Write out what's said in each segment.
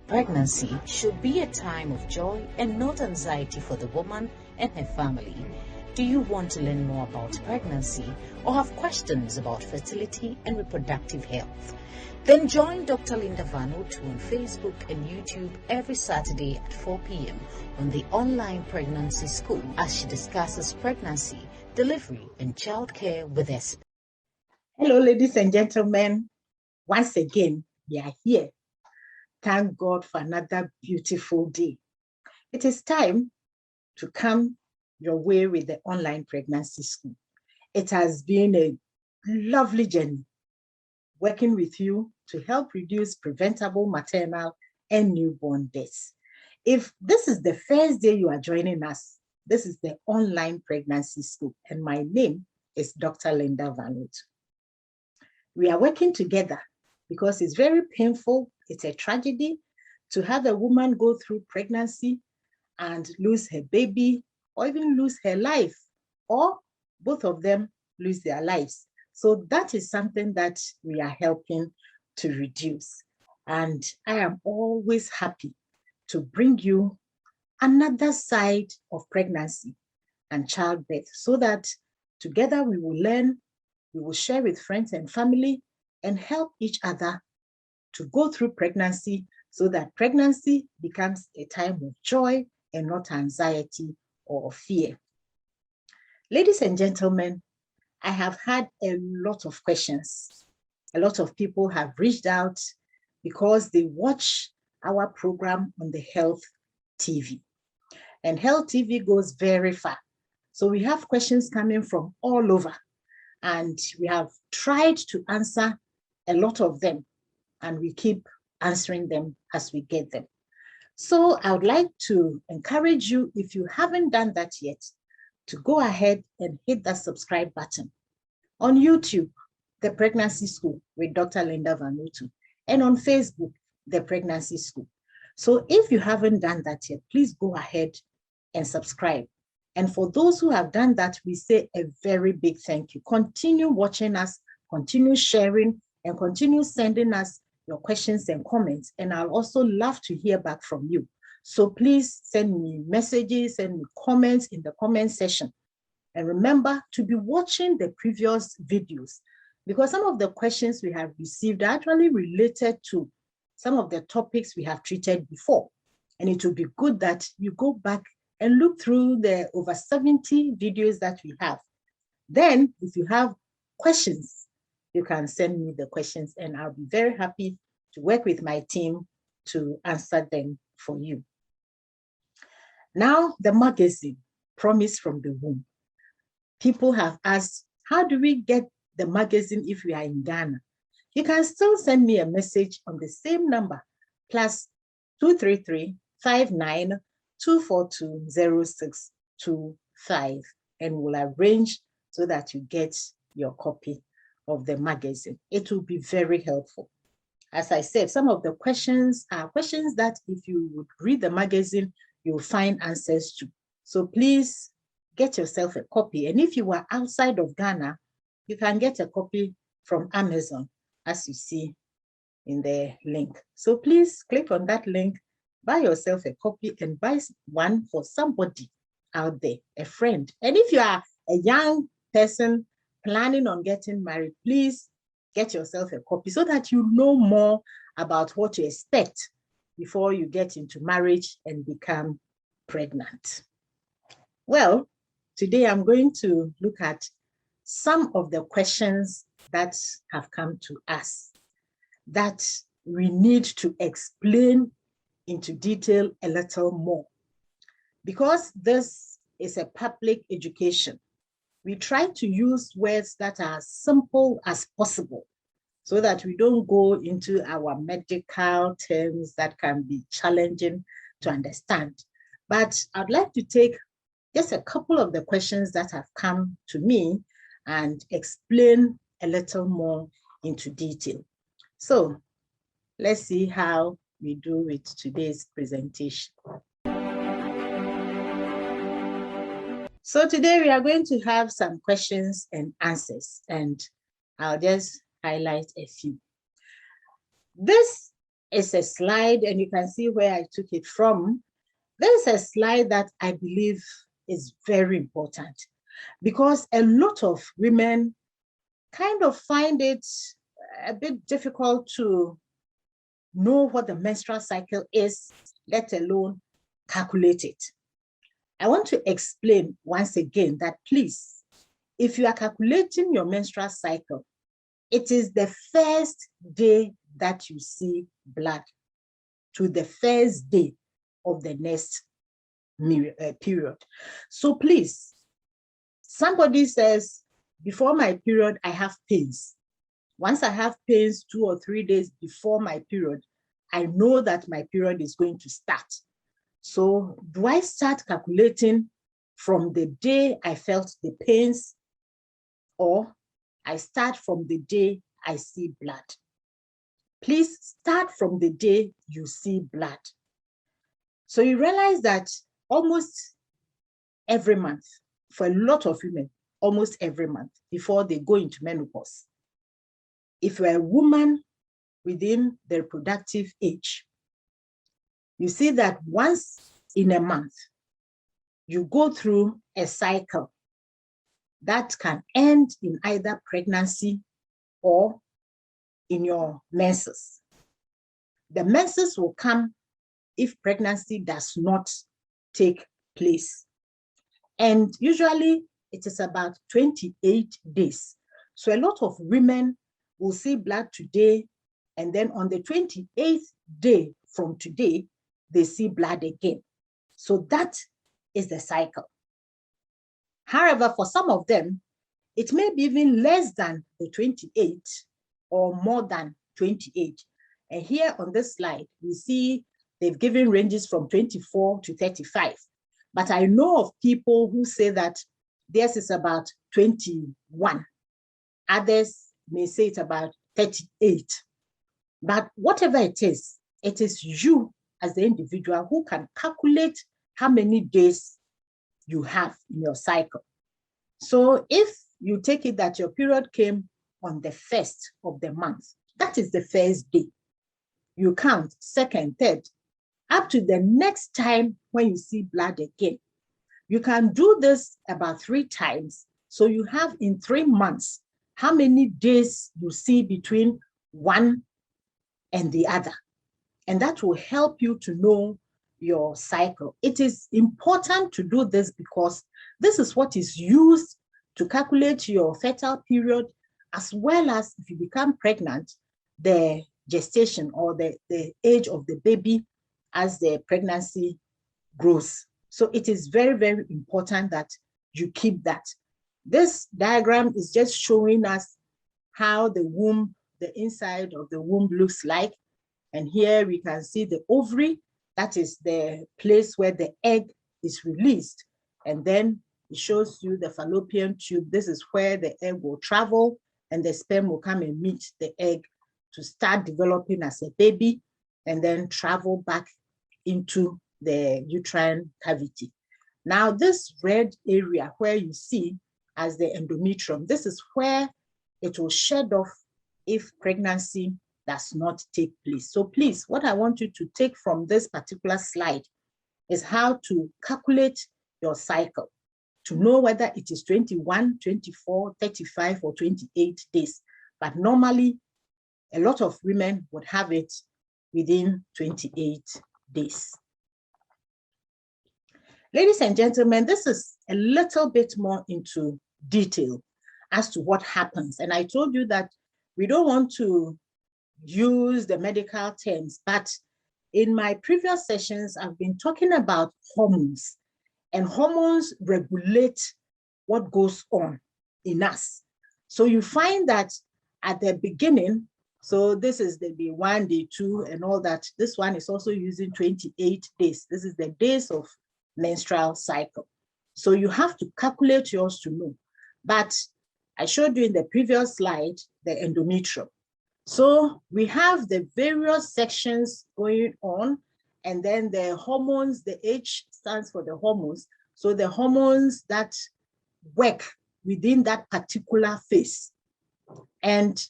Pregnancy should be a time of joy and not anxiety for the woman and her family. Do you want to learn more about pregnancy or have questions about fertility and reproductive health? Then join Dr. Linda Vanutu on Facebook and YouTube every Saturday at 4 p.m. on the online pregnancy school as she discusses pregnancy, delivery, and childcare with us. Hello, ladies and gentlemen. Once again, we are here. Thank God for another beautiful day. It is time to come your way with the online pregnancy school. It has been a lovely journey working with you to help reduce preventable maternal and newborn deaths. If this is the first day you are joining us, this is the online pregnancy school, and my name is Dr. Linda Vanutu. We are working together because it's very painful. It's a tragedy to have a woman go through pregnancy and lose her baby, or even lose her life, or both of them lose their lives. So that is something that we are helping to reduce. And I am always happy to bring you another side of pregnancy and childbirth so that together we will learn, we will share with friends and family, and help each other to go through pregnancy so that pregnancy becomes a time of joy and not anxiety or fear. Ladies and gentlemen, I have had a lot of questions. A lot of people have reached out because they watch our program on the Health TV. And Health TV goes very far. So we have questions coming from all over, and we have tried to answer a lot of them, and we keep answering them as we get them. So I would like to encourage you, if you haven't done that yet, to go ahead and hit that subscribe button. On YouTube, The Pregnancy School with Dr. Linda Vanutu, and on Facebook, The Pregnancy School. So if you haven't done that yet, please go ahead and subscribe. And for those who have done that, we say a very big thank you. Continue watching us, continue sharing, and continue sending us your questions and comments. And I'll also love to hear back from you. So please send me messages, send me comments in the comment section. And remember to be watching the previous videos, because some of the questions we have received are actually related to some of the topics we have treated before. And it will be good that you go back and look through the over 70 videos that we have. Then if you have questions, you can send me the questions, and I'll be very happy to work with my team to answer them for you. Now, the magazine, Promise from the Womb. People have asked, how do we get the magazine if we are in Ghana? You can still send me a message on the same number, +233 59 242 0625, and we'll arrange so that you get your copy of the magazine. It will be very helpful. As I said, some of the questions are questions that if you would read the magazine, you'll find answers to. So please get yourself a copy. And if you are outside of Ghana, you can get a copy from Amazon, as you see in the link. So please click on that link, buy yourself a copy, and buy one for somebody out there, a friend. And if you are a young person planning on getting married, please get yourself a copy so that you know more about what to expect before you get into marriage and become pregnant. Well, today I'm going to look at some of the questions that have come to us that we need to explain into detail a little more. Because this is a public education, we try to use words that are as simple as possible so that we don't go into our medical terms that can be challenging to understand. But I'd like to take just a couple of the questions that have come to me and explain a little more into detail. So let's see how we do with today's presentation. So today we are going to have some questions and answers, and I'll just highlight a few. This is a slide, and you can see where I took it from. There's a slide that I believe is very important because a lot of women kind of find it a bit difficult to know what the menstrual cycle is, let alone calculate it. I want to explain once again that please, if you are calculating your menstrual cycle, it is the first day that you see blood to the first day of the next period. So please, somebody says, before my period, I have pains. Once I have pains 2 or 3 days before my period, I know that my period is going to start. So do I start calculating from the day I felt the pains, or I start from the day I see blood? Please start from the day you see blood. So you realize that almost every month, for a lot of women, almost every month before they go into menopause, if you're a woman within the reproductive age, you see that once in a month, you go through a cycle that can end in either pregnancy or in your menses. The menses will come if pregnancy does not take place. And usually it is about 28 days. So a lot of women will see blood today, and then on the 28th day from today, they see blood again. So that is the cycle. However, for some of them, it may be even less than the 28 or more than 28. And here on this slide, we see they've given ranges from 24 to 35. But I know of people who say that theirs is about 21. Others may say it's about 38. But whatever it is you as the individual who can calculate how many days you have in your cycle. So if you take it that your period came on the 1st of the month, that is the first day. You count second, third, up to the next time when you see blood again. You can do this about 3 times. So you have in 3 months how many days you see between one and the other. And that will help you to know your cycle. It is important to do this because this is what is used to calculate your fetal period, as well as if you become pregnant, the gestation or the age of the baby as the pregnancy grows. So it is very, very important that you keep that. This diagram is just showing us how the womb, the inside of the womb looks like. And here we can see the ovary. That is the place where the egg is released. And then it shows you the fallopian tube. This is where the egg will travel and the sperm will come and meet the egg to start developing as a baby and then travel back into the uterine cavity. Now, this red area where you see as the endometrium, this is where it will shed off if pregnancy does not take place. So please, what I want you to take from this particular slide is how to calculate your cycle to know whether it is 21, 24, 35, or 28 days. But normally, a lot of women would have it within 28 days. Ladies and gentlemen, this is a little bit more into detail as to what happens. And I told you that we don't want to use the medical terms, but in my previous sessions, I've been talking about hormones, and hormones regulate what goes on in us. So you find that at the beginning, so this is the day 1, day 2, and all that. This one is also using 28 days. This is the days of menstrual cycle. So you have to calculate yours to know. But I showed you in the previous slide, the endometrium. So we have the various sections going on, and then the hormones, the H stands for the hormones. So the hormones that work within that particular phase. And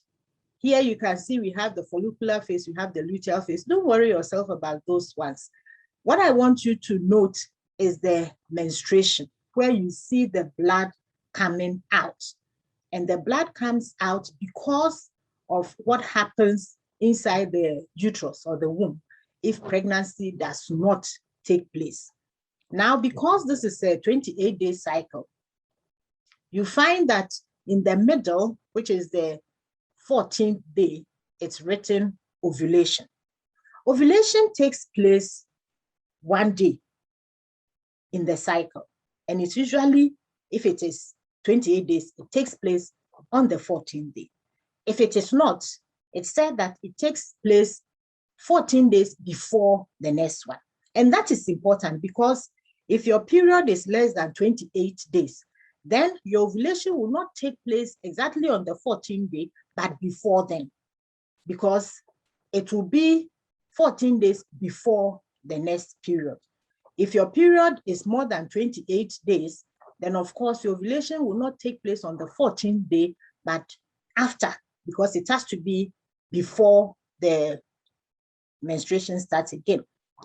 Here you can see we have the follicular phase, we have the luteal phase. Don't worry yourself about those ones. What I want you to note is the menstruation, where you see the blood coming out. And the blood comes out because of what happens inside the uterus or the womb if pregnancy does not take place. Now, because this is a 28-day cycle, you find that in the middle, which is the 14th day, it's written ovulation. Ovulation takes place one day in the cycle. And it's usually, if it is 28 days, it takes place on the 14th day. If it is not, it's said that it takes place 14 days before the next one. And that is important because if your period is less than 28 days, then your ovulation will not take place exactly on the 14th day, but before then, because it will be 14 days before the next period. If your period is more than 28 days, then of course your ovulation will not take place on the 14th day, but after, because it has to be before the menstruation starts again.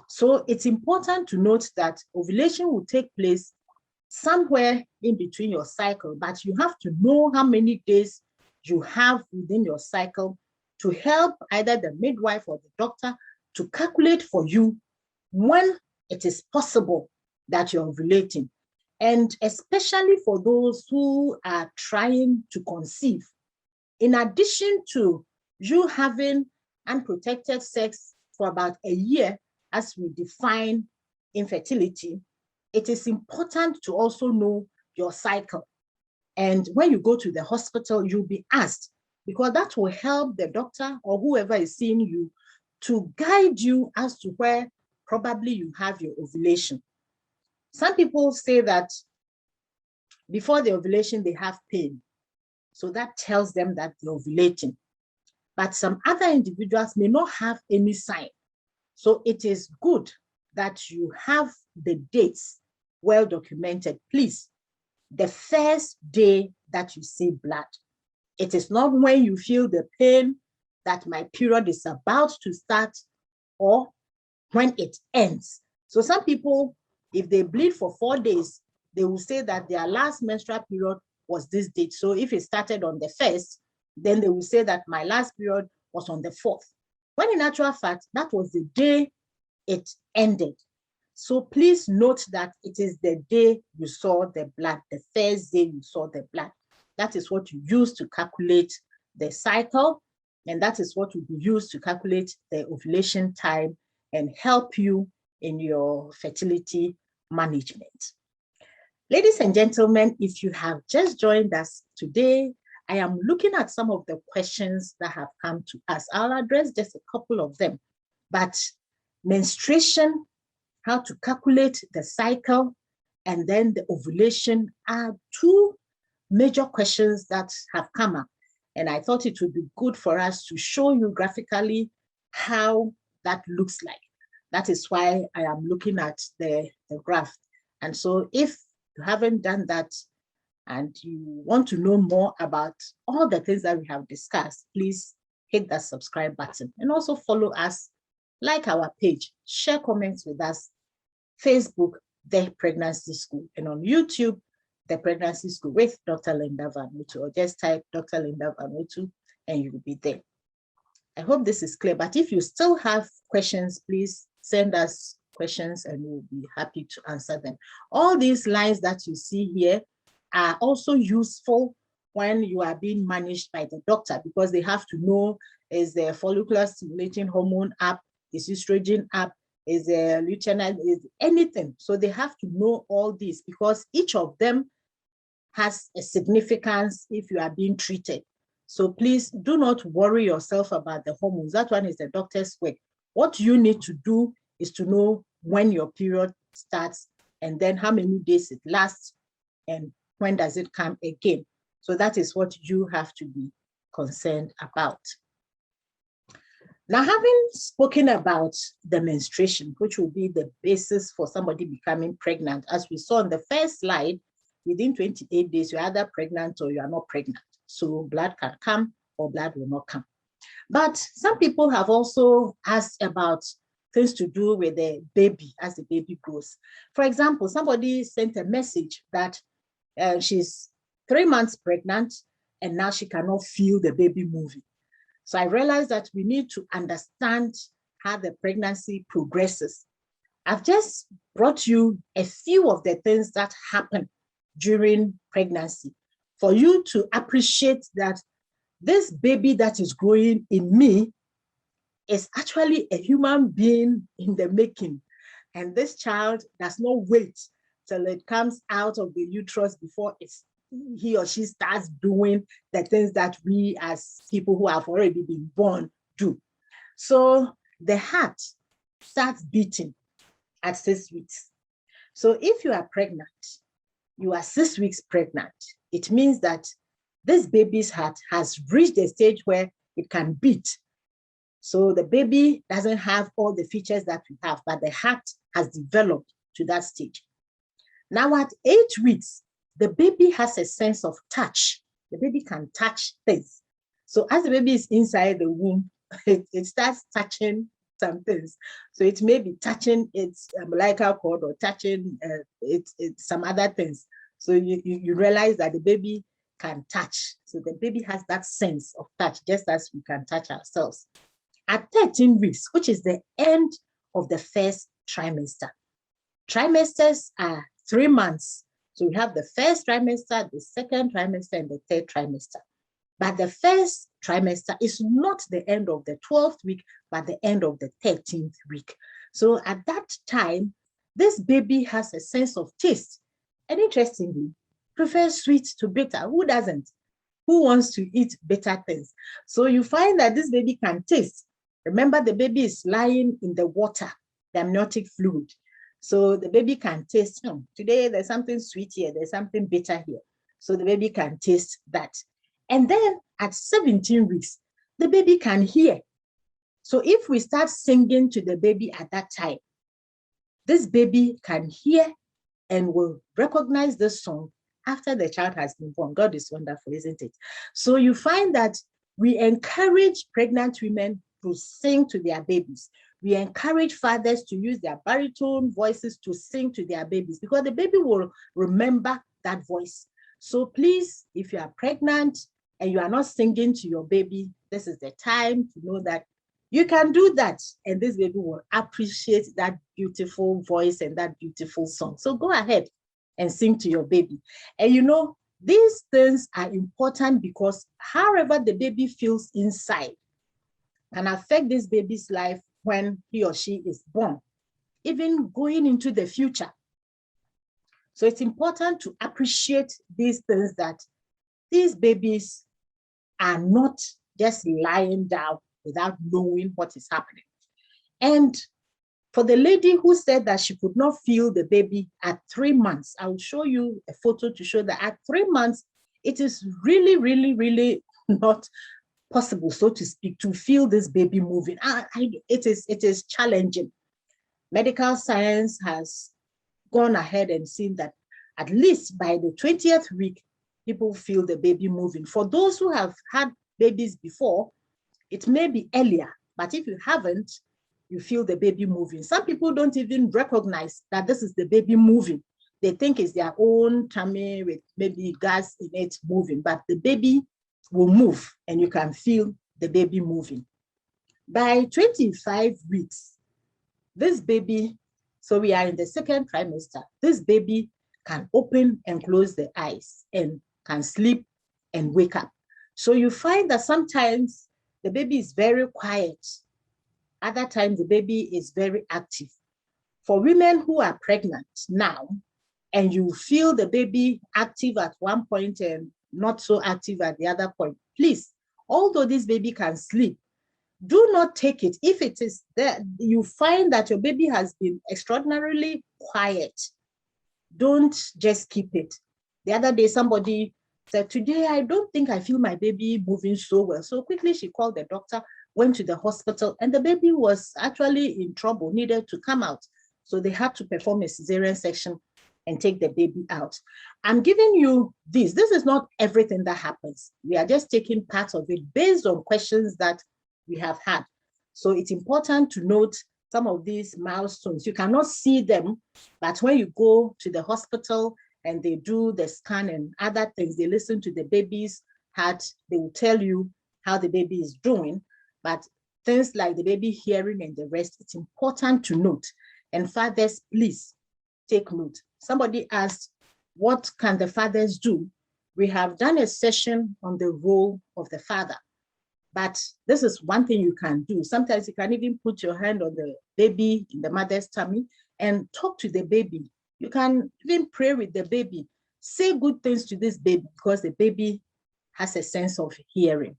So it's important to note that ovulation will take place somewhere in between your cycle, but you have to know how many days you have within your cycle to help either the midwife or the doctor to calculate for you when it is possible that you're ovulating. And especially for those who are trying to conceive, in addition to you having unprotected sex for about a year, as we define infertility, it is important to also know your cycle. And when you go to the hospital, you'll be asked, because that will help the doctor or whoever is seeing you to guide you as to where probably you have your ovulation. Some people say that before the ovulation, they have pain. So that tells them that they're ovulating. But some other individuals may not have any sign. So it is good that you have the dates well documented. Please, the first day that you see blood. It is not when you feel the pain that my period is about to start or when it ends. So some people, if they bleed for 4 days, they will say that their last menstrual period was this date. So if it started on the 1st, then they will say that my last period was on the 4th. When in actual fact, that was the day it ended. So please note that it is the day you saw the blood, the first day you saw the blood. That is what you use to calculate the cycle, and that is what will be used to calculate the ovulation time and help you in your fertility management. Ladies and gentlemen, if you have just joined us today, I am looking at some of the questions that have come to us. I'll address just a couple of them, but menstruation, how to calculate the cycle, and then the ovulation are two major questions that have come up. And I thought it would be good for us to show you graphically how that looks like. That is why I am looking at the graph. And so if you haven't done that and you want to know more about all the things that we have discussed, please hit that subscribe button and also follow us, like our page, share comments with us, Facebook, The Pregnancy School, and on YouTube, The Pregnancy School with Dr. Linda Vanutu, or just type Dr. Linda Vanutu and you'll be there. I hope this is clear, but if you still have questions, please send us questions and we'll be happy to answer them. All these lines that you see here are also useful when you are being managed by the doctor, because they have to know, is the follicular stimulating hormone up, is estrogen up, is the luteinizing, is anything. So they have to know all this because each of them has a significance if you are being treated. So please do not worry yourself about the hormones. That one is the doctor's work. What you need to do is to know when your period starts and then how many days it lasts and when does it come again. So that is what you have to be concerned about. Now, having spoken about the menstruation, which will be the basis for somebody becoming pregnant, as we saw on the first slide, within 28 days, you're either pregnant or you are not pregnant. So blood can come or blood will not come. But some people have also asked about things to do with the baby as the baby grows. For example, somebody sent a message that she's 3 months pregnant and now she cannot feel the baby moving. So I realized that we need to understand how the pregnancy progresses. I've just brought you a few of the things that happen during pregnancy for you to appreciate that this baby that is growing in me is actually a human being in the making. And this child does not wait till it comes out of the uterus before he or she starts doing the things that we as people who have already been born do. So the heart starts beating at 6 weeks. So if you are pregnant, you are 6 weeks pregnant, it means that this baby's heart has reached a stage where it can beat. So the baby doesn't have all the features that we have, but the heart has developed to that stage. Now at 8 weeks, the baby has a sense of touch. The baby can touch things. So as the baby is inside the womb, it starts touching some things. So it may be touching its umbilical cord or touching some other things. So you realize that the baby can touch. So the baby has that sense of touch, just as we can touch ourselves. At 13 weeks, which is the end of the first trimester. Trimesters are 3 months. So we have the first trimester, the second trimester, and the third trimester. But the first trimester is not the end of the 12th week, but the end of the 13th week. So at that time, this baby has a sense of taste. And interestingly, prefers sweet to bitter. Who doesn't? Who wants to eat bitter things? So you find that this baby can taste. Remember, the baby is lying in the water, the amniotic fluid. So the baby can taste, today there's something sweet here, there's something bitter here. So the baby can taste that. And then at 17 weeks, the baby can hear. So if we start singing to the baby at that time, this baby can hear and will recognize the song after the child has been born. God is wonderful, isn't it? So you find that we encourage pregnant women to sing to their babies. We encourage fathers to use their baritone voices to sing to their babies because the baby will remember that voice. So please, if you are pregnant and you are not singing to your baby, this is the time to know that you can do that. And this baby will appreciate that beautiful voice and that beautiful song. So go ahead and sing to your baby. And these things are important because however the baby feels inside can affect this baby's life when he or she is born, even going into the future. So it's important to appreciate these things, that these babies are not just lying down without knowing what is happening. And for the lady who said that she could not feel the baby at 3 months, I will show you a photo to show that at 3 months, it is really, really, really not possible, so to speak, to feel this baby moving. It is challenging. Medical science has gone ahead and seen that at least by the 20th week, people feel the baby moving. For those who have had babies before, it may be earlier, but if you haven't, you feel the baby moving. Some people don't even recognize that this is the baby moving. They think it's their own tummy with maybe gas in it moving, but the baby will move and you can feel the baby moving. By 25 weeks, this baby, so we are in the second trimester, this baby can open and close the eyes and can sleep and wake up. So you find that sometimes the baby is very quiet. Other times the baby is very active. For women who are pregnant now, and you feel the baby active at one point and not so active at the other point, please, although this baby can sleep, do not take it. If it is there, you find that your baby has been extraordinarily quiet, don't just keep it. The other day, somebody said, today, I don't think I feel my baby moving so well. So quickly, she called the doctor, went to the hospital, and the baby was actually in trouble, needed to come out. So they had to perform a cesarean section and take the baby out. I'm giving you this. This is not everything that happens. We are just taking part of it based on questions that we have had. So it's important to note some of these milestones. You cannot see them, but when you go to the hospital and they do the scan and other things, they listen to the baby's heart, they will tell you how the baby is doing. But things like the baby hearing and the rest, it's important to note. And fathers, please take note. Somebody asked, what can the fathers do? We have done a session on the role of the father. But this is one thing you can do. Sometimes you can even put your hand on the baby in the mother's tummy and talk to the baby. You can even pray with the baby. Say good things to this baby because the baby has a sense of hearing.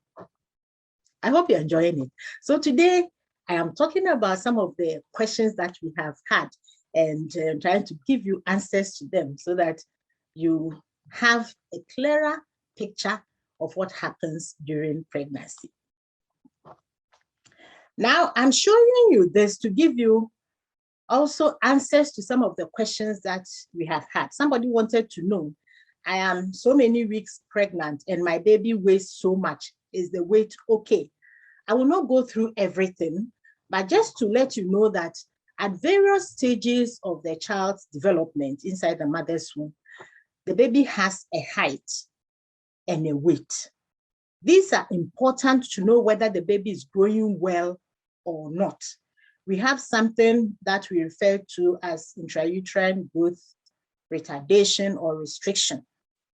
I hope you're enjoying it. So today, I am talking about some of the questions that we have had and trying to give you answers to them so that you have a clearer picture of what happens during pregnancy. Now, I'm showing you this to give you also answers to some of the questions that we have had. Somebody wanted to know, I am so many weeks pregnant and my baby weighs so much. Is the weight okay? I will not go through everything, but just to let you know that at various stages of the child's development inside the mother's womb, the baby has a height and a weight. These are important to know whether the baby is growing well or not. We have something that we refer to as intrauterine growth retardation or restriction,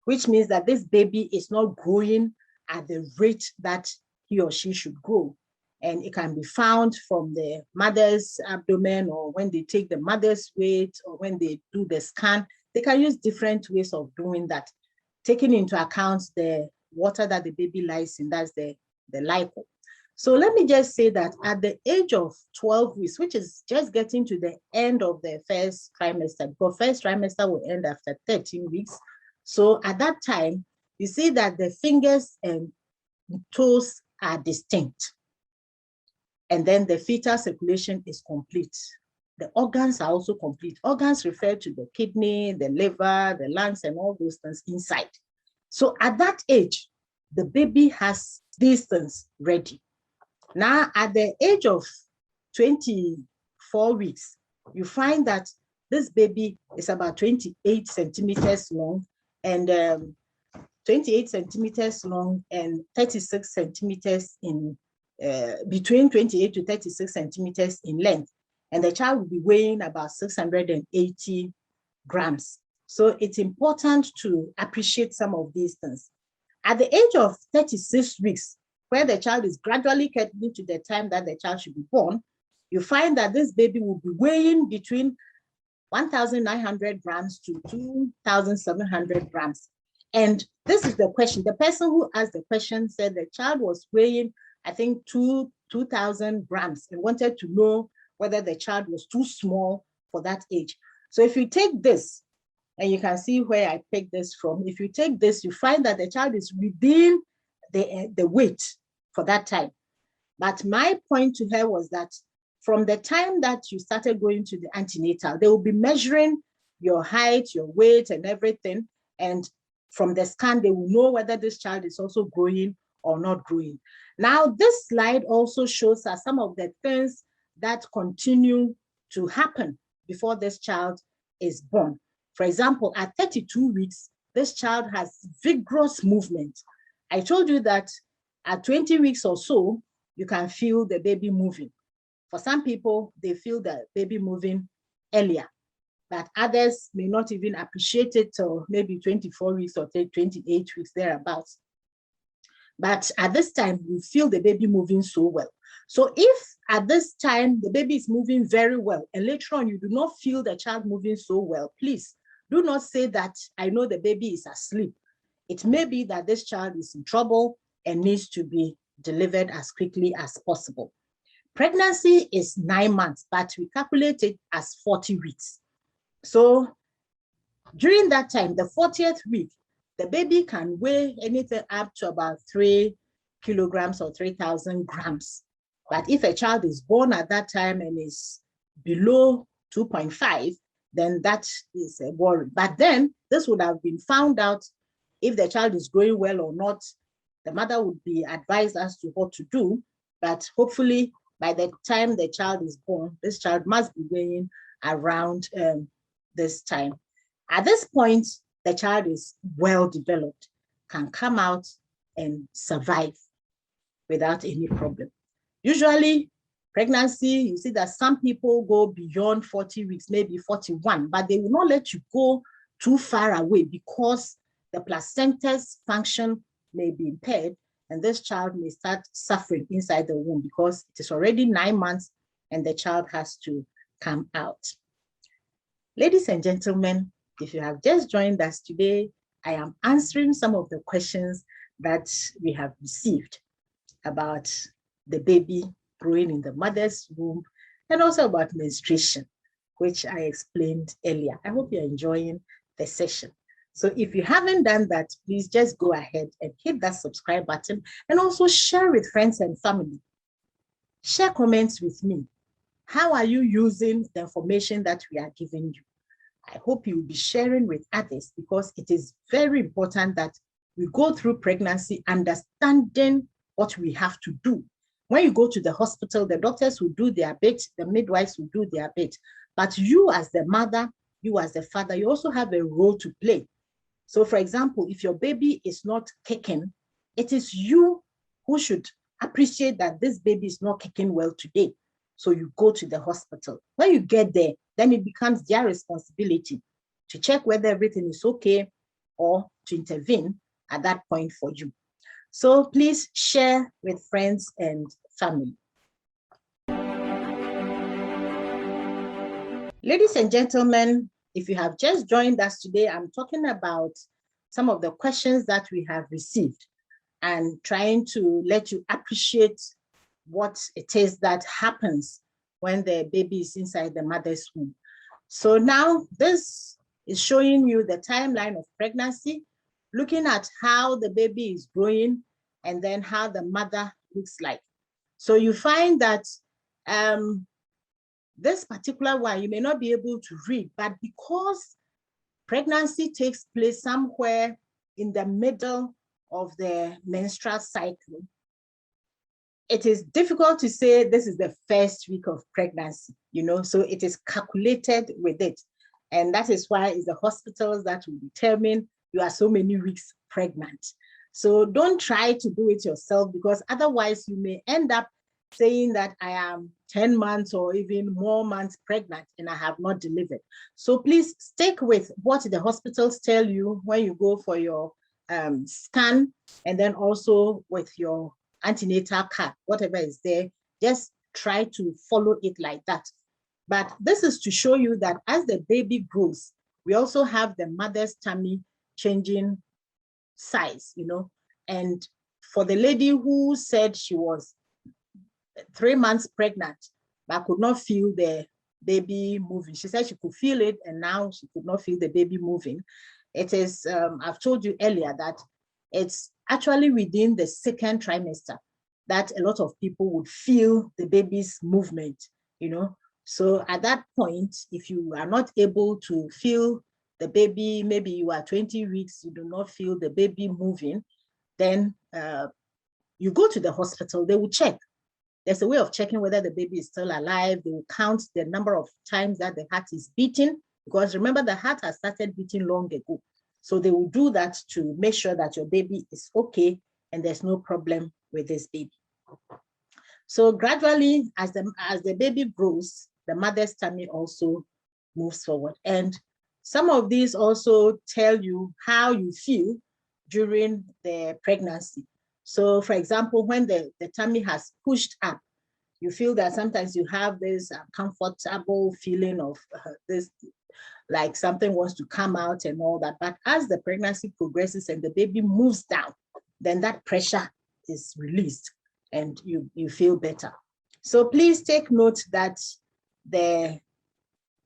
which means that this baby is not growing at the rate that he or she should grow. And it can be found from the mother's abdomen, or when they take the mother's weight, or when they do the scan. They can use different ways of doing that, taking into account the water that the baby lies in, that's the lipo. So let me just say that at the age of 12 weeks, which is just getting to the end of the first trimester, because first trimester will end after 13 weeks. So at that time, you see that the fingers and toes are distinct. And then the fetal circulation is complete. The organs are also complete. Organs refer to the kidney, the liver, the lungs, and all those things inside. So at that age, the baby has these things ready. Now, at the age of 24 weeks, you find that this baby is about 28 centimeters long and 28 centimeters long and 36 centimeters in, between 28 to 36 centimeters in length. And the child will be weighing about 680 grams. So it's important to appreciate some of these things. At the age of 36 weeks, where the child is gradually getting to the time that the child should be born, you find that this baby will be weighing between 1,900 grams to 2,700 grams. And this is the question. The person who asked the question said the child was weighing, I think, 2,000 grams and wanted to know whether the child was too small for that age. So if you take this, and you can see where I picked this from, if you take this, you find that the child is within the weight for that time. But my point to her was that from the time that you started going to the antenatal, they will be measuring your height, your weight, and everything. And from the scan, they will know whether this child is also growing or not growing. Now, this slide also shows us some of the things that continue to happen before this child is born. For example, at 32 weeks, this child has vigorous movement. I told you that at 20 weeks or so, you can feel the baby moving. For some people, they feel the baby moving earlier, but others may not even appreciate it till maybe 24 weeks or 28 weeks thereabouts. But at this time, you feel the baby moving so well. So if at this time, the baby is moving very well, and later on, you do not feel the child moving so well, please do not say that I know the baby is asleep. It may be that this child is in trouble and needs to be delivered as quickly as possible. Pregnancy is 9 months, but we calculate it as 40 weeks. So during that time, the 40th week, the baby can weigh anything up to about 3 kilograms or 3,000 grams. But if a child is born at that time and is below 2.5, then that is a worry. But then this would have been found out if the child is growing well or not. The mother would be advised as to what to do. But hopefully, by the time the child is born, this child must be weighing around this time. At this point, the child is well developed, can come out and survive without any problem. Usually, pregnancy, you see that some people go beyond 40 weeks, maybe 41, but they will not let you go too far away because the placenta's function may be impaired, and this child may start suffering inside the womb because it is already 9 months and the child has to come out. Ladies and gentlemen, if you have just joined us today, I am answering some of the questions that we have received about the baby growing in the mother's womb and also about menstruation, which I explained earlier. I hope you're enjoying the session. So if you haven't done that, please just go ahead and hit that subscribe button and also share with friends and family. Share comments with me. How are you using the information that we are giving you? I hope you will be sharing with others because it is very important that we go through pregnancy understanding what we have to do. When you go to the hospital, the doctors will do their bit, the midwives will do their bit. But you as the mother, you as the father, you also have a role to play. So for example, if your baby is not kicking, it is you who should appreciate that this baby is not kicking well today. So you go to the hospital. When you get there, then it becomes their responsibility to check whether everything is okay or to intervene at that point for you. So please share with friends and family. Ladies and gentlemen, if you have just joined us today, I'm talking about some of the questions that we have received and trying to let you appreciate what it is that happens when the baby is inside the mother's womb. So now this is showing you the timeline of pregnancy, looking at how the baby is growing and then how the mother looks like. So you find that this particular one, you may not be able to read, but because pregnancy takes place somewhere in the middle of the menstrual cycle, it is difficult to say this is the first week of pregnancy, so it is calculated with it. And that is why it's the hospitals that will determine you are so many weeks pregnant. So don't try to do it yourself because otherwise you may end up saying that I am 10 months or even more months pregnant and I have not delivered. So please stick with what the hospitals tell you when you go for your scan, and then also with your antenatal card, whatever is there, just try to follow it like that. But this is to show you that as the baby grows, we also have the mother's tummy changing size, and for the lady who said she was 3 months pregnant, but could not feel the baby moving. She said she could feel it, and now she could not feel the baby moving. It is, I've told you earlier that it's actually within the second trimester that a lot of people would feel the baby's movement, So at that point, if you are not able to feel the baby, maybe you are 20 weeks, you do not feel the baby moving, then you go to the hospital, they will check. There's a way of checking whether the baby is still alive. They will count the number of times that the heart is beating, because remember, the heart has started beating long ago. So they will do that to make sure that your baby is okay and there's no problem with this baby. So gradually, as the baby grows, the mother's tummy also moves forward. And some of these also tell you how you feel during the pregnancy. So for example, when the tummy has pushed up, you feel that sometimes you have this comfortable feeling of this, like something wants to come out and all that. But as the pregnancy progresses and the baby moves down, then that pressure is released and you feel better. So please take note that the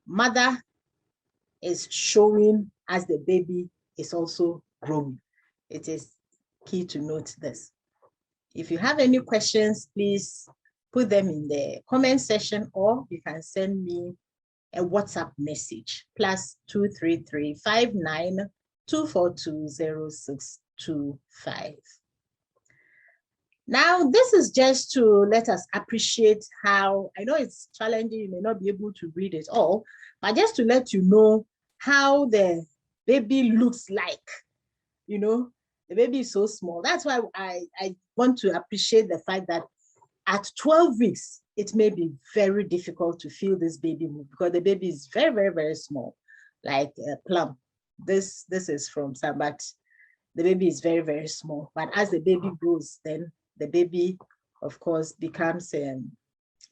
mother is showing as the baby is also growing. It is key to note this. If you have any questions, please put them in the comment section, or you can send me a WhatsApp message, +233 59 242 0625. Now, this is just to let us appreciate how, I know it's challenging, you may not be able to read it all, but just to let you know how the baby looks like. You know, the baby is so small. That's why I want to appreciate the fact that at 12 weeks, it may be very difficult to feel this baby move because the baby is very, very, very small, like a plum. This is from Sabat. The baby is very, very small. But as the baby grows, then the baby, of course, becomes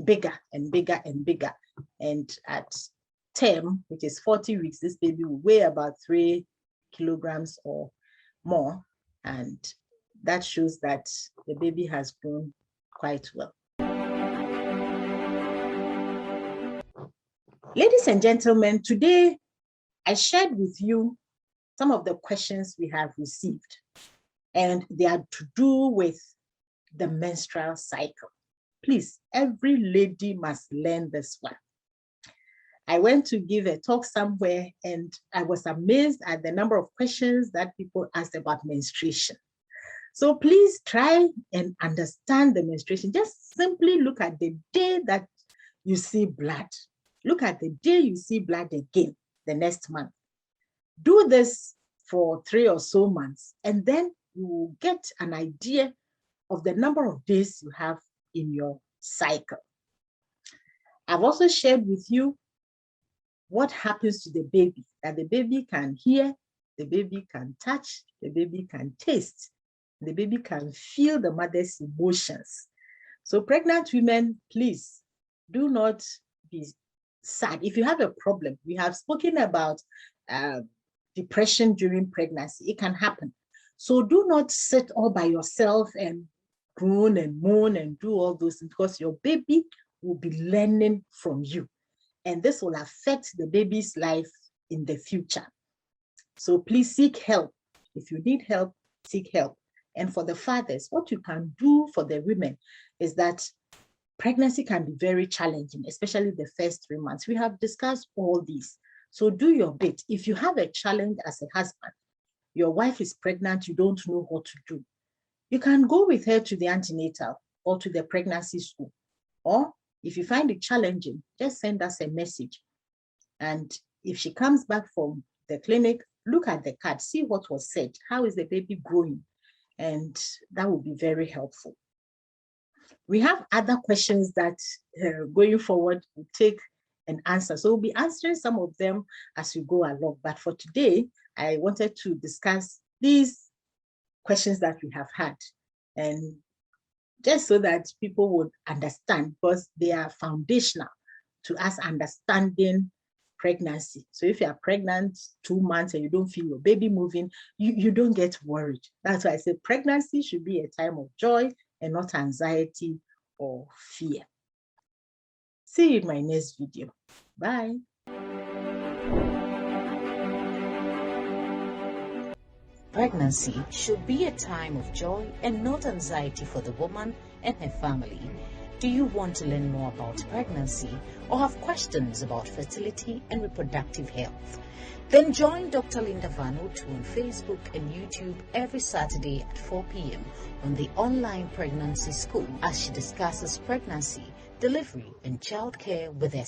bigger and bigger and bigger. And at term, which is 40 weeks, this baby will weigh about 3 kilograms or more. And that shows that the baby has grown quite well. Ladies and gentlemen, today I shared with you some of the questions we have received, and they are to do with the menstrual cycle. Please, every lady must learn this one. I went to give a talk somewhere and I was amazed at the number of questions that people asked about menstruation. So please try and understand the menstruation. Just simply look at the day that you see blood. Look at the day you see blood again the next month. Do this for 3 or so months, and then you will get an idea of the number of days you have in your cycle. I've also shared with you what happens to the baby, that the baby can hear, the baby can touch, the baby can taste, the baby can feel the mother's emotions. So pregnant women, please do not be sad. If you have a problem, we have spoken about depression during pregnancy. It can happen. So do not sit all by yourself and groan and moan and do all those things, because your baby will be learning from you. And this will affect the baby's life in the future. So please seek help. If you need help, seek help. And for the fathers, what you can do for the women is that pregnancy can be very challenging, especially the first 3 months. We have discussed all these. So do your bit. If you have a challenge as a husband, your wife is pregnant, you don't know what to do, you can go with her to the antenatal or to the pregnancy school. Or if you find it challenging, just send us a message. And if she comes back from the clinic, look at the card, see what was said. How is the baby growing? And that will be very helpful. We have other questions that going forward will take an answer. So we'll be answering some of them as we go along. But for today, I wanted to discuss these questions that we have had, and just so that people would understand, because they are foundational to us understanding pregnancy. So if you are pregnant 2 months and you don't feel your baby moving, you don't get worried. That's why I say pregnancy should be a time of joy and not anxiety or fear. See you in my next video. Bye. Pregnancy should be a time of joy and not anxiety for the woman and her family. Do you want to learn more about pregnancy or have questions about fertility and reproductive health? Then join Dr. Linda Van Otu on Facebook and YouTube every Saturday at 4 p.m. on the online pregnancy school as she discusses pregnancy, delivery, and childcare with us.